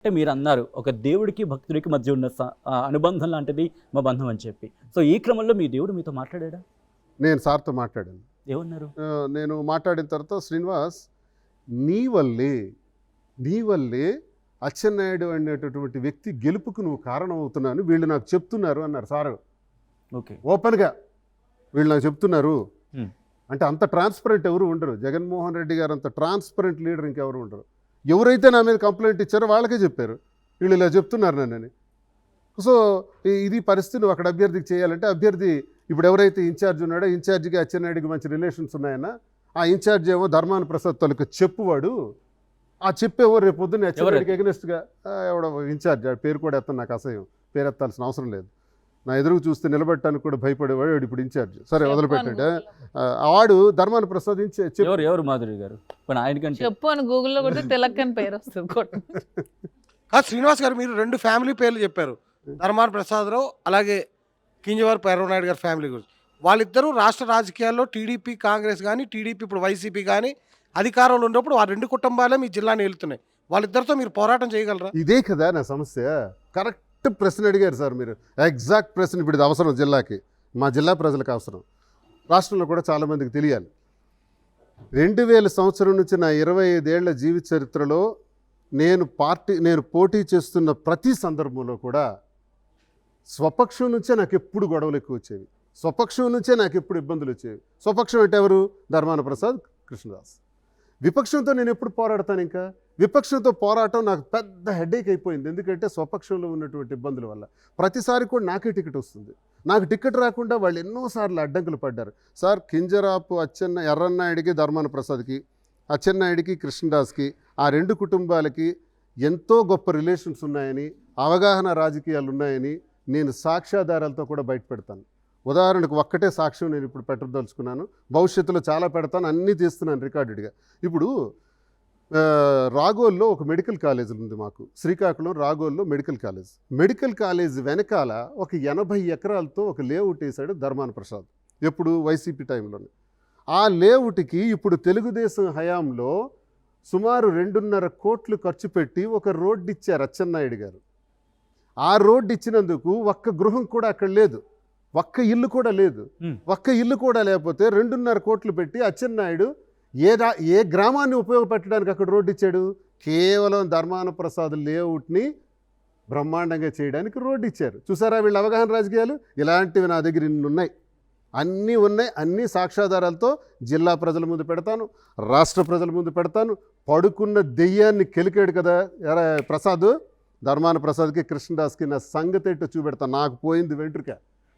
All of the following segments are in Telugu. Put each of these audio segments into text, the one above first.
అంటే మీరన్నారు ఒక దేవుడికి, భక్తుడికి మధ్య ఉన్న అనుబంధం లాంటిది మా బంధం అని చెప్పి. సో ఈ క్రమంలో మీ దేవుడు మీతో మాట్లాడాడా? నేను సార్‌తో మాట్లాడాను. ఏమన్నారు? నేను మాట్లాడిన తర్వాత శ్రీనివాస్ నీ వల్లే, నీ వల్లే అచ్చెన్నాయుడు అనేటటువంటి వ్యక్తి గెలుపుకు నువ్వు కారణం అవుతున్నావు వీళ్ళు నాకు చెప్తున్నారు అన్నారు సారు. ఓకే. ఓపెన్‌గా వీళ్ళు నాకు చెప్తున్నారు. హ్మ్. అంటే అంత ట్రాన్స్పరెంట్ ఎవరు ఉండరు. జగన్మోహన్ రెడ్డి గారు అంత ట్రాన్స్పరెంట్ లీడర్ ఇంకెవరు ఉండరు. ఎవరైతే నా మీద కంప్లైంట్ ఇచ్చారో వాళ్ళకే చెప్పారు. వీళ్ళు ఇలా చెప్తున్నారు నన్నని. సో ఇది పరిస్థితి నువ్వు అక్కడ అభ్యర్థికి చేయాలంటే అభ్యర్థి ఇప్పుడు ఎవరైతే ఇన్ఛార్జ్ ఉన్నాడో ఇన్ఛార్జికి అచ్చెన్నాయుడికి మంచి రిలేషన్స్ ఉన్నాయన్న ఆ ఇన్ఛార్జ్ ఏమో ధర్మాన ప్రసాద్ తొలక చెప్పువాడు. ఆ చెప్పేవో రేపు పొద్దున్న అచ్చెన్నాయుడికి ఎగనెస్ట్గా ఎవడో ఇన్ఛార్జ్ పేరు కూడా ఎత్తాను నాకు అసహ్యం. పేరు ఎత్తాల్సిన అవసరం లేదు. నా ఎదురుకు చూస్తే నిలబెట్టడానికి కూడా భయపడేవాడు ఇప్పుడు ఇన్ఛార్జ్. సరే వదిలిపెట్టండి. వాడు ధర్మాన ప్రసాద్ ఎవరు మాధురి గారు ఆయనకంటే చెప్పు అని గూగుల్లో కొడితే తెలక్కని పేరు వస్తుంది. శ్రీనివాస్ గారు మీరు 2 ఫ్యామిలీ పేర్లు చెప్పారు, ధర్మాన ప్రసాదరావు అలాగే కింజవారపు ఎర్రనాయుడు గారి ఫ్యామిలీ గురించి. వాళ్ళిద్దరూ రాష్ట్ర రాజకీయాల్లో టీడీపీ కాంగ్రెస్ కానీ టీడీపీ ఇప్పుడు వైసీపీ కానీ అధికారంలో ఉన్నప్పుడు ఆ 2 కుటుంబాలే మీ జిల్లాని ఏలుతున్నాయి. వాళ్ళిద్దరితో మీరు పోరాటం చేయగలరా? ఇదే కదా నా సమస్య. కరెక్ట్ ప్రశ్న అడిగారు సార్ మీరు. ఎగ్జాక్ట్ ప్రశ్న. ఇప్పుడు ఇది అవసరం జిల్లాకి, మా జిల్లా ప్రజలకు అవసరం, రాష్ట్రంలో కూడా చాలామందికి తెలియాలి. 2000 సంవత్సరం నుంచి నా 25 ఏళ్ల జీవిత చరిత్రలో నేను పోటీ చేస్తున్న ప్రతి సందర్భంలో కూడా స్వపక్షం నుంచే నాకు ఎప్పుడు గొడవలు ఎక్కువ వచ్చేవి. స్వపక్షం నుంచే నాకు ఎప్పుడు ఇబ్బందులు వచ్చేవి. స్వపక్షం అంటే ఎవరు? ధర్మాన ప్రసాద్, కృష్ణదాస్. విపక్షంతో నేను ఎప్పుడు పోరాడతాను? ఇంకా విపక్షంతో పోరాటం నాకు పెద్ద హెడేక్ అయిపోయింది. ఎందుకంటే స్వపక్షంలో ఉన్నటువంటి ఇబ్బందుల వల్ల ప్రతిసారి కూడా నాకే టికెట్ వస్తుంది. నాకు టికెట్ రాకుండా వాళ్ళు ఎన్నోసార్లు అడ్డంకులు పడ్డారు. సార్ కింజరాపు ఎర్రన్నాయుడికి, ధర్మాన ప్రసాద్కి, అచ్చెన్నాయుడికి, కృష్ణదాస్కి, ఆ 2 కుటుంబాలకి ఎంతో గొప్ప రిలేషన్స్ ఉన్నాయని, అవగాహన రాజకీయాలు ఉన్నాయని నేను సాక్ష్యాధారాలతో కూడా బయట పెడతాను. ఉదాహరణకు ఒక్కటే సాక్ష్యం నేను ఇప్పుడు పెట్టదలుచుకున్నాను. భవిష్యత్తులో చాలా పెడతాను, అన్నీ తీస్తున్నాను రికార్డెడ్గా. ఇప్పుడు రాగోల్లో ఒక మెడికల్ కాలేజ్ ఉంది మాకు. శ్రీకాకుళం రాగోల్లో మెడికల్ కాలేజ్ వెనకాల ఒక 80 ఎకరాలతో ఒక లేఅవుట్ వేశాడు ధర్మాన ప్రసాద్. ఎప్పుడు? వైసీపీ టైంలోనే. ఆ లేఅవుట్కి ఇప్పుడు తెలుగుదేశం హయాంలో సుమారు 2.5 కోట్లు ఖర్చు పెట్టి ఒక రోడ్డు ఇచ్చారు అచ్చెన్నాయుడు గారు. ఆ రోడ్డు ఇచ్చినందుకు ఒక్క గృహం కూడా అక్కడ లేదు, ఒక్క ఇల్లు కూడా లేదు. ఒక్క ఇల్లు కూడా లేకపోతే 2.5 కోట్లు పెట్టి అచ్చెన్నాయుడు ఏ గ్రామాన్ని ఉపయోగపెట్టడానికి అక్కడ రోడ్డు ఇచ్చాడు? కేవలం ధర్మాన ప్రసాద్ లేఅవుట్ని బ్రహ్మాండంగా చేయడానికి రోడ్డు ఇచ్చారు. చూసారా వీళ్ళ అవగాహన రాజకీయాలు? ఇలాంటివి నా దగ్గర ఇన్ని ఉన్నాయి, అన్నీ ఉన్నాయి. అన్ని సాక్ష్యాధారాలతో జిల్లా ప్రజల ముందు పెడతాను, రాష్ట్ర ప్రజల ముందు పెడతాను. పడుకున్న దెయ్యాన్ని కెలికాడు కదా ప్రసాద్, ధర్మాన ప్రసాద్కి, కృష్ణదాస్కి నా సంగతి ఏంటో చూపెడతాను. నాకు పోయింది వెంట్రుక,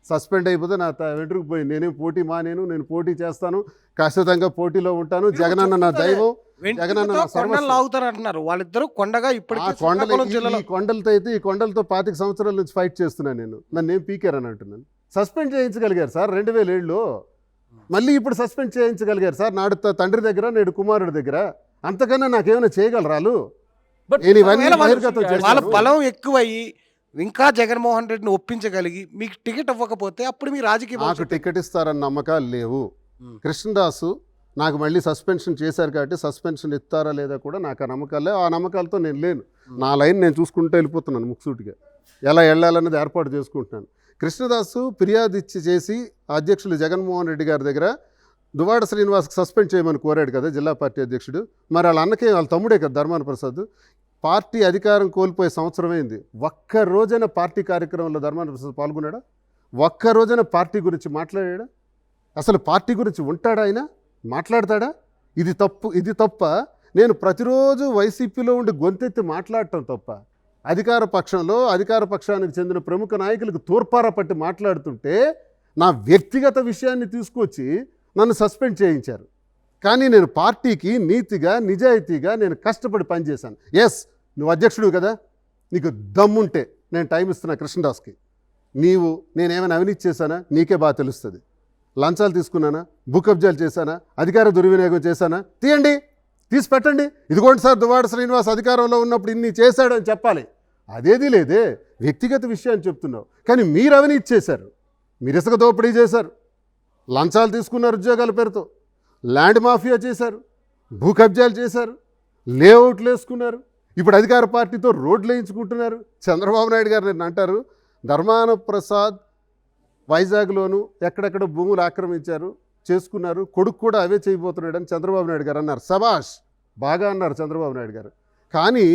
సస్పెండ్ అయిపోతే నా వెంట్రుకు పోయింది. నేనేం పోటీ మానేను, నేను పోటీ చేస్తాను, ఖచ్చితంగా పోటీలో ఉంటాను. జగనన్న నా దైవం, జగనన్న నా సర్వస్వం. లాగుతారంటున్నారు వాళ్ళిద్దరూ కొండగా. ఇప్పటికీ ఈ కొండలతో అయితే ఈ కొండలతో 25 సంవత్సరాల నుంచి ఫైట్ చేస్తున్నాను నేను. నన్ను ఏం పీకారని అంటున్నాను. సస్పెండ్ చేయించగలిగారు సార్ 2007లో. మళ్ళీ ఇప్పుడు సస్పెండ్ చేయించగలిగారు సార్ నాడు తండ్రి దగ్గర, నేడు కుమారుడి దగ్గర. అంతకన్నా నాకేమైనా చేయగలరాలు? వాళ్ళ బలం ఎక్కువయ్యి ఇంకా జగన్మోహన్ రెడ్డిని ఒప్పించగలిగి మీకు టికెట్ ఇవ్వకపోతే అప్పుడు మీ రాజకీయ నాకు టికెట్ ఇస్తారన్న నమ్మకాలు లేవు. కృష్ణదాసు నాకు మళ్ళీ సస్పెన్షన్ చేశారు కాబట్టి సస్పెన్షన్ ఇస్తారా లేదా కూడా నాకు ఆ నమ్మకాలు లేవు. ఆ నమ్మకాలతో నేను లేను. నా లైన్ నేను చూసుకుంటూ వెళ్ళిపోతున్నాను ముక్సూటిగా. ఎలా వెళ్ళాలన్నది ఏర్పాటు చేసుకుంటున్నాను. కృష్ణదాసు ఫిర్యాదు చేసి అధ్యక్షులు జగన్మోహన్ రెడ్డి గారి దగ్గర దువ్వాడ శ్రీనివాస్కి సస్పెండ్ చేయమని కోరాడు కదా జిల్లా పార్టీ అధ్యక్షుడు. మరి వాళ్ళ అన్నకే, వాళ్ళ తమ్ముడే కదా ధర్మాన ప్రసాద్. పార్టీ అధికారం కోల్పోయే సంవత్సరమైంది. ఒక్క రోజైన పార్టీ కార్యక్రమంలో ధర్మాన ప్రసాద్ పాల్గొన్నాడా? ఒక్క రోజైన పార్టీ గురించి మాట్లాడాడా? అసలు పార్టీ గురించి ఉంటాడా? ఆయన మాట్లాడతాడా? ఇది తప్ప నేను ప్రతిరోజు వైసీపీలో ఉండి గొంతెత్తి మాట్లాడటం తప్ప, అధికార పక్షానికి చెందిన ప్రముఖ నాయకులకు తూర్పార పట్టి మాట్లాడుతుంటే నా వ్యక్తిగత విషయాన్ని తీసుకొచ్చి నన్ను సస్పెండ్ చేయించారు. కానీ నేను పార్టీకి నీతిగా, నిజాయితీగా నేను కష్టపడి పనిచేశాను. ఎస్, నువ్వు అధ్యక్షుడు కదా, నీకు దమ్ముంటే నేను టైం ఇస్తున్నా కృష్ణదాస్కి. నేనేమైనా అవినీతి చేశానా నీకే బాగా తెలుస్తుంది. లంచాలు తీసుకున్నానా, భూ కబ్జాలు చేశానా, అధికార దుర్వినియోగం చేశానా? తీసి పెట్టండి. ఇదిగోండి సార్, దువ్వాడ శ్రీనివాస్ అధికారంలో ఉన్నప్పుడు ఇన్ని చేశాడని చెప్పాలి. అదేది లేదే, వ్యక్తిగత విషయాన్ని చెప్తున్నావు. కానీ మీరు అవినీతి చేశారు, మీరు ఇసుక దోపిడీ చేశారు, లంచాలు తీసుకున్నారు ఉద్యోగాల పేరుతో, ల్యాండ్ మాఫియా చేశారు, భూ కబ్జాలు చేశారు, లేఅవుట్లు వేసుకున్నారు. ఇప్పుడు అధికార పార్టీతో రోడ్లు వేయించుకుంటున్నారు. చంద్రబాబు నాయుడు గారు నిన్న అంటారు, ధర్మాన ప్రసాద్ వైజాగ్లోను ఎక్కడెక్కడ భూములు ఆక్రమించారు, చేసుకున్నారు, కొడుకు కూడా అవే చేయబోతున్నాడని చంద్రబాబు నాయుడు గారు అన్నారు. శబాష్, బాగా అన్నారు చంద్రబాబు నాయుడు గారు. కానీ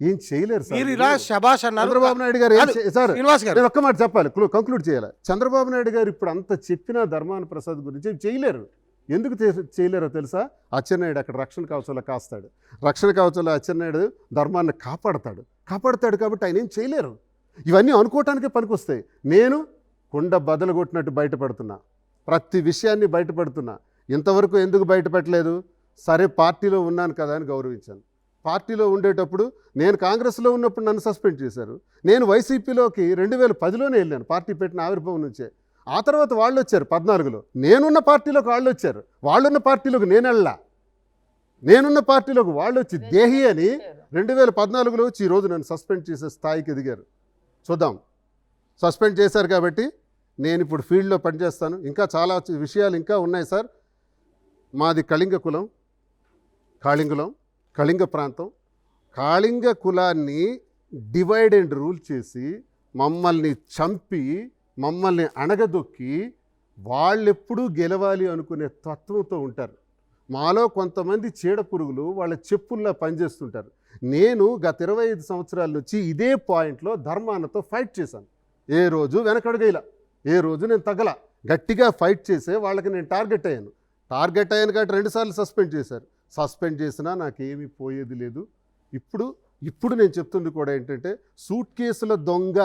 ఏం చేయలేరు సార్. మీరు ఇలా శబాష్ అన్నారు. చంద్రబాబు నాయుడు గారు ఏం సార్, శ్రీనివాస్ గారు నేను ఒక్క మాట చెప్పాలి, కంక్లూడ్ చేయాలి. చంద్రబాబు నాయుడు గారు ఇప్పుడు అంత చెప్పినా ధర్మాన ప్రసాద్ గురించి చేయలేరు. ఎందుకు చేయలేరో తెలుసా? అచ్చెన్నాయుడు అక్కడ రక్షణ కవచంలో కాస్తాడు. రక్షణ కవచంలో అచ్చెన్నాయుడు ధర్మాన్ని కాపాడతాడు కాబట్టి ఆయన ఏం చేయలేరు. ఇవన్నీ అనుకోవటానికే పనికొస్తాయి. నేను కుండ బదలు కొట్టినట్టు బయటపడుతున్నా, ప్రతి విషయాన్ని బయటపడుతున్నా. ఇంతవరకు ఎందుకు బయటపెట్టలేదు? సరే పార్టీలో ఉన్నాను కదా అని గౌరవించాను. పార్టీలో ఉండేటప్పుడు నేను కాంగ్రెస్లో ఉన్నప్పుడు నన్ను సస్పెండ్ చేశారు. నేను వైసీపీలోకి 2010లోనే వెళ్ళాను, పార్టీ పెట్టిన ఆవిర్భావం నుంచే. ఆ తర్వాత వాళ్ళు వచ్చారు 14లో. నేనున్న పార్టీలోకి వాళ్ళు వచ్చారు, వాళ్ళున్న పార్టీలోకి నేనున్న పార్టీలోకి వాళ్ళు వచ్చి దేహి అని 2014లో వచ్చి ఈరోజు నన్ను సస్పెండ్ చేసే స్థాయికి ఎదిగారు. చూద్దాం, సస్పెండ్ చేశారు కాబట్టి నేను ఇప్పుడు ఫీల్డ్లో పనిచేస్తాను. ఇంకా చాలా విషయాలు ఇంకా ఉన్నాయి సార్. మాది కళింగ కులం, కళింగ ప్రాంతం. కాళింగ కులాన్ని డివైడ్ అండ్ రూల్ చేసి మమ్మల్ని చంపి మమ్మల్ని అణగదొక్కి వాళ్ళెప్పుడూ గెలవాలి అనుకునే తత్వంతో ఉంటారు. మాలో కొంతమంది చీడ పురుగులు వాళ్ళ చెప్పుల్లా పనిచేస్తుంటారు. నేను గత 25 సంవత్సరాల నుంచి ఇదే పాయింట్లో ధర్మానతో ఫైట్ చేశాను. ఏ రోజు వెనకడుగైలా, ఏ రోజు నేను తగ్గల. గట్టిగా ఫైట్ చేసే వాళ్ళకి నేను టార్గెట్ అయ్యాను కాబట్టి 2 సార్లు సస్పెండ్ చేశారు. సస్పెండ్ చేసినా నాకేమీ పోయేది లేదు. ఇప్పుడు నేను చెప్తుంది కూడా ఏంటంటే, సూట్ కేసుల దొంగ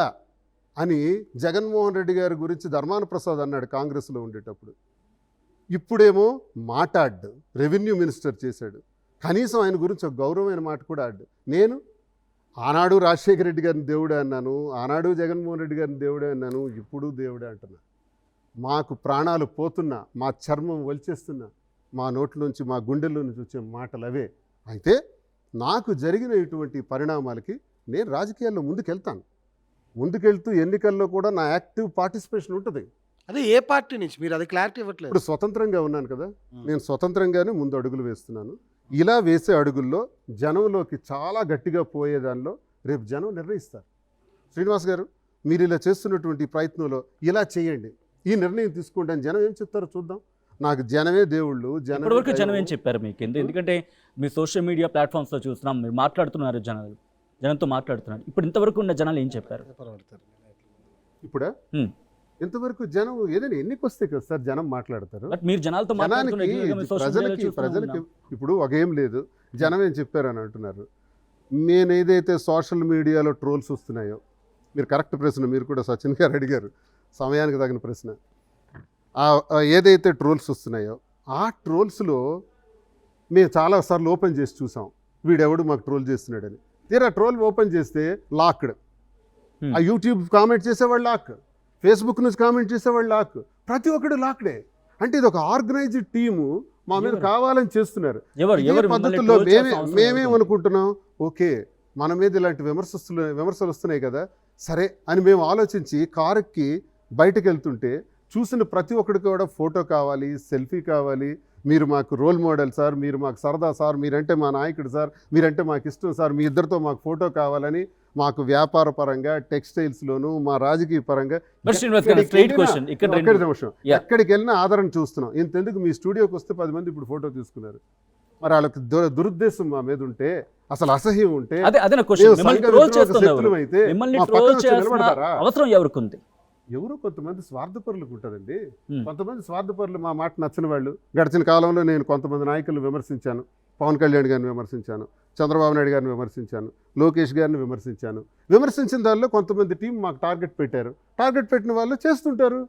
అని జగన్మోహన్ రెడ్డి గారి గురించి ధర్మాన ప్రసాద్ అన్నాడు కాంగ్రెస్లో ఉండేటప్పుడు. ఇప్పుడేమో మాట్లాడ్డు, రెవెన్యూ మినిస్టర్ చేశాడు. కనీసం ఆయన గురించి ఒక గౌరవమైన మాట కూడా ఆడ్డు. నేను ఆనాడు రాజశేఖర రెడ్డి గారిని దేవుడే అన్నాను, ఆనాడు జగన్మోహన్ రెడ్డి గారిని దేవుడే అన్నాను, ఇప్పుడు దేవుడే అంటున్నా. మాకు ప్రాణాలు పోతున్నా, మా చర్మం వలిచేస్తున్నా, మా నోట్లోంచి మా గుండెల్లో నుంచి వచ్చే మాటలు అవే. అయితే నాకు జరిగిన ఇటువంటి పరిణామాలకి నేను రాజకీయాల్లో ముందుకెళ్తూ ఎన్నికల్లో కూడా నా యాక్టివ్ పార్టిసిపేషన్ ఉంటుంది. అదే ఏ పార్టీ నుంచి మీరు అది క్లారిటీ ఇవ్వట్లేదు. ఇప్పుడు స్వతంత్రంగా ఉన్నాను కదా, నేను స్వతంత్రంగానే ముందు అడుగులు వేస్తున్నాను. ఇలా వేసే అడుగుల్లో జనంలోకి చాలా గట్టిగా పోయేదానిలో రేపు జనం నిర్ణయిస్తారు. శ్రీనివాస్ గారు, మీరు ఇలా చేస్తున్నటువంటి ప్రయత్నంలో ఇలా చేయండి, ఈ నిర్ణయం తీసుకోండి అని జనం ఏం చెప్తారో చూద్దాం. నాకు జనమే దేవుళ్ళు. ఇప్పటివరకు జనం ఏం చెప్పారు మీకు? ఎందుకంటే మీ సోషల్ మీడియా ప్లాట్ఫామ్స్లో చూస్తున్నాం, మీరు మాట్లాడుతున్నారు, జనంతో మాట్లాడుతున్నారు. ఇప్పుడు ఇంతవరకు ఉన్న జనాలు ఏం చెప్పారు? ఇప్పుడా ఇంతవరకు జనం ఏదైనా ఎన్నిక వస్తే కదా సార్ జనం మాట్లాడతారు. మీరు జనాలతో ప్రజలకి ఇప్పుడు ఒక ఏం లేదు, జనం ఏం చెప్పారని అంటున్నారు. నేను ఏదైతే సోషల్ మీడియాలో ట్రోల్స్ వస్తున్నాయో, మీరు కరెక్ట్ ప్రశ్న, మీరు కూడా సచిన్ గారు అడిగారు, సమయానికి తగిన ప్రశ్న. ఏదైతే ట్రోల్స్ వస్తున్నాయో ఆ ట్రోల్స్లో మేము చాలాసార్లు ఓపెన్ చేసి చూసాం, వీడెవడు మాకు ట్రోల్ చేస్తున్నాడని. తీరా ట్రోల్ ఓపెన్ చేస్తే లాక్డ్. ఆ యూట్యూబ్ కామెంట్ చేసేవాళ్ళు లాక్, ఫేస్బుక్ నుంచి కామెంట్ చేసేవాళ్ళు లాక్, ప్రతి ఒక్కడు లాక్డే. అంటే ఇది ఒక ఆర్గనైజ్డ్ టీము మా మీద కావాలని చేస్తున్నారు. పద్ధతుల్లో మేమేమనుకుంటున్నాం, ఓకే మన మీద ఇలాంటి విమర్శలు వస్తున్నాయి కదా, సరే అని మేము ఆలోచించి కారుకి బయటకు వెళ్తుంటే చూసిన ప్రతి ఒక్కడికి కూడా ఫోటో కావాలి, సెల్ఫీ కావాలి, మీరు మాకు రోల్ మోడల్ సార్, మీరు మాకు సరదా సార్, మీరంటే మా నాయకుడు సార్, మీరంటే మాకు ఇష్టం సార్, మీ ఇద్దరితో మాకు ఫోటో కావాలని మాకు వ్యాపార పరంగా, టెక్స్టైల్స్లోను, మా రాజకీయ పరంగా ఎక్కడికి వెళ్ళినా ఆదరణ చూస్తున్నాం. ఇంతెందుకు మీ స్టూడియోకి వస్తే 10 మంది ఇప్పుడు ఫోటో తీసుకున్నారు. మరి వాళ్ళకి దురుద్దేశం మా మీద ఉంటే, అసలు అసహ్యం ఉంటే, అవసరం ఎవరికి ఉంది? ఎవరు కొంతమంది స్వార్థపరులకు ఉంటుందండి. కొంతమంది స్వార్థపరులు మా మాట నచ్చిన వాళ్ళు. గడిచిన కాలంలో నేను కొంతమంది నాయకులను విమర్శించాను. పవన్ కళ్యాణ్ గారిని విమర్శించాను, చంద్రబాబు నాయుడు గారిని విమర్శించాను, లోకేష్ గారిని విమర్శించాను. విమర్శించిన దానిలో కొంతమంది టీం మాకు టార్గెట్ పెట్టారు. టార్గెట్ పెట్టిన వాళ్ళు చేస్తుంటారు.